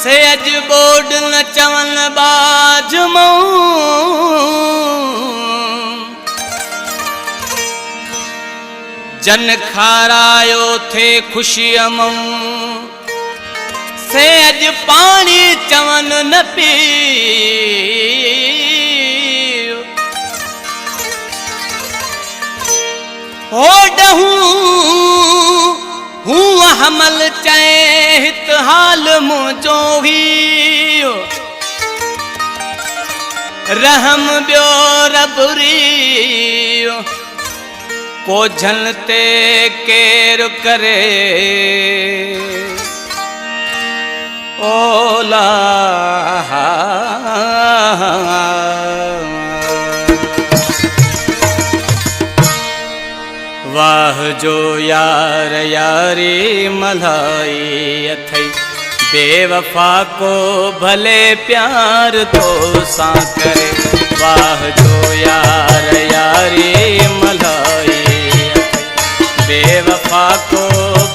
Says board न चवन बाज जन खारायो थे खुशी सेज पानी चवन न पी हो हूँ हमल चैत हाल मुझो ही रहम ब्यो रबरी को झलते केर करे ओला वाह जो यार यारी मलाई अथई बेवफा को भले प्यार तो सा करे। वाह जो यार यारी मलाई अथई बेवफा को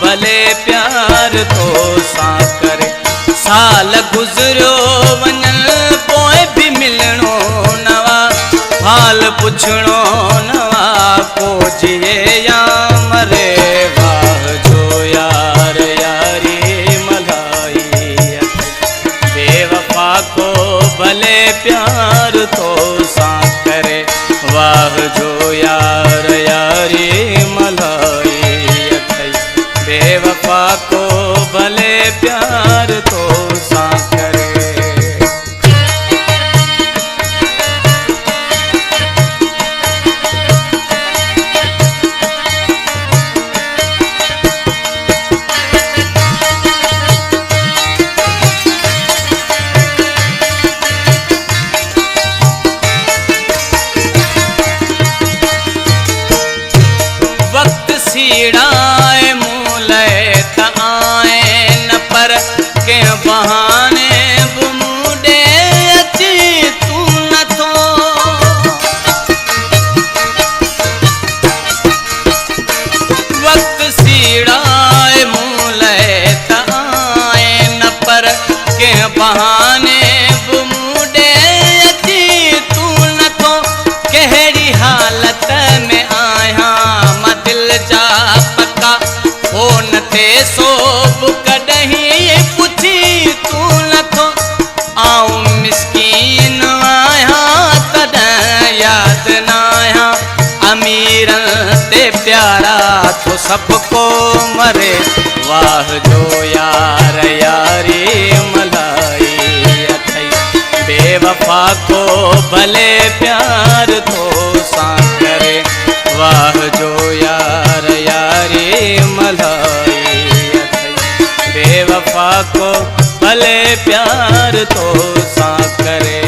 भले प्यार तो सा करे। साल गुजरो वञन पोइ भी मिलणो नवा हाल पुछणो नवा को जिए या मरे। वाह जो यार यारी मलाई बेवफा को भले प्यार तो सा करे। वाह जो यार यारी मलाई बेवफा को भले प्यार तो सा करे। सीड़ाए मूले ताए न पर के बहाने बुमुडे अची तू न थो। वक्त सीड़ाए मूले ताए न पर के बहाने बुमुडे अची तू न थो। कहिड़ी हालत में आया दिल जा पक्का हो न थे सोब कॾहिं पुछी तू नथो। आऊं मिस्कीन आहियां तॾहिं यादि न आहियां अमीरनि ते प्यारा तो सबको मरे। वाह जो यार यारी मलाई अथई बेवफा को भले प्यार तो सा करे। वाह जो यार यारी मलाई बेवफा को भले प्यार तो सा करे।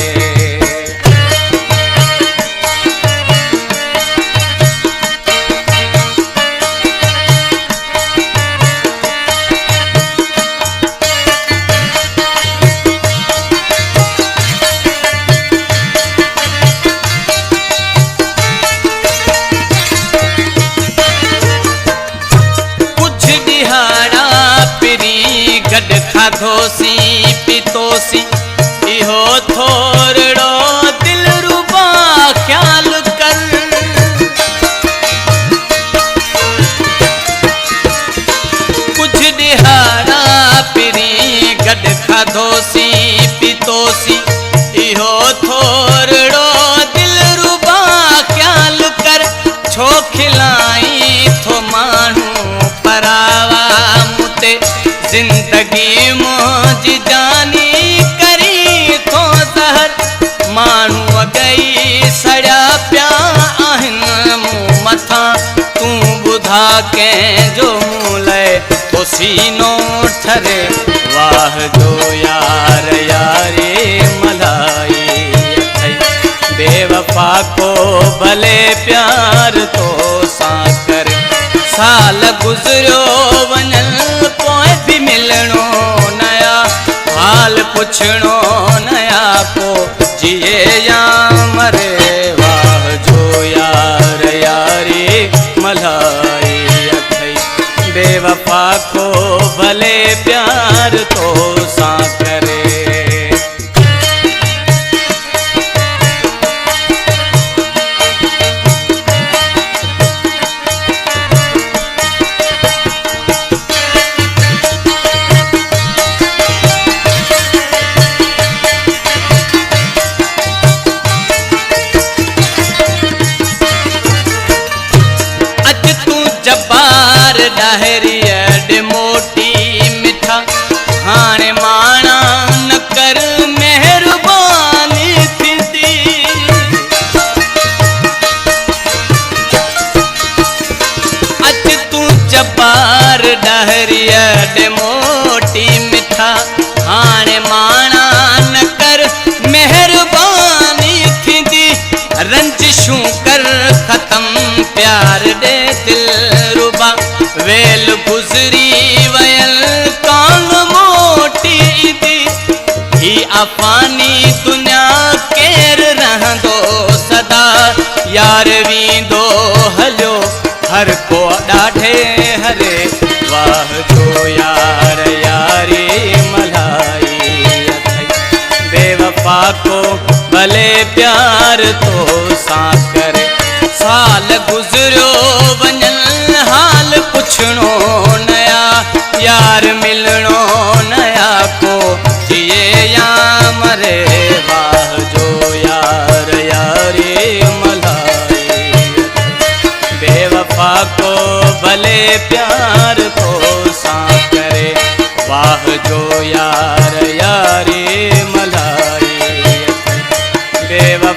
गड खाधोसी पीतोसी इहो थोरड़ो दिल रुबा ख्याल कर। कुछ दिहाड़ा पिरी गड खाधोसी पीतोसी इहो थोरड़ो दिल रुबा ख्याल कर। छो खिलाई थो मानू परावा मुते जिंदगी मोजी जानी करी थो सहर। मानू अगई सड़िया पिया आहिनि मूं मथां तू ॿुधा कंहिंजो मूले तो सीनो ठरे। वाह जो यार यारी मलाई बेवफा को भले प्यार तो सा करे। साल गुजरियो वञन पोइ भी मिलणो नया हाल पुछणो नया को जिए या मरे। वाह जो यार यारी मलाई बेवफा को भले प्यार तो सा करे। डहरी अड मोटी मिठा हाणे माना न कर मेहरबानी थींदी। अच तू जबार डहरी अड मोटी मिठा हाणे माना न कर मेहरबानी थींदी। रंजिशूं कर ख़त्म प्यार दे दिल रुबा वेल गुज़री वयल कान मोटी दी। ही अफ़ानी दुनिया केर रहंदो सदा यार वींदो हलियो हर को ॾाढे हरे वाह जो यार यारी मलाई बेवफा को भले प्यार तो सां करे। साल गुज़रियो वञनि हाल पुछणो नया यार मिलणो नया को जिए या मरे वाह जो यार यारी मलाई बेवफा को भले प्यार तो सां करे वाह जो यार यारी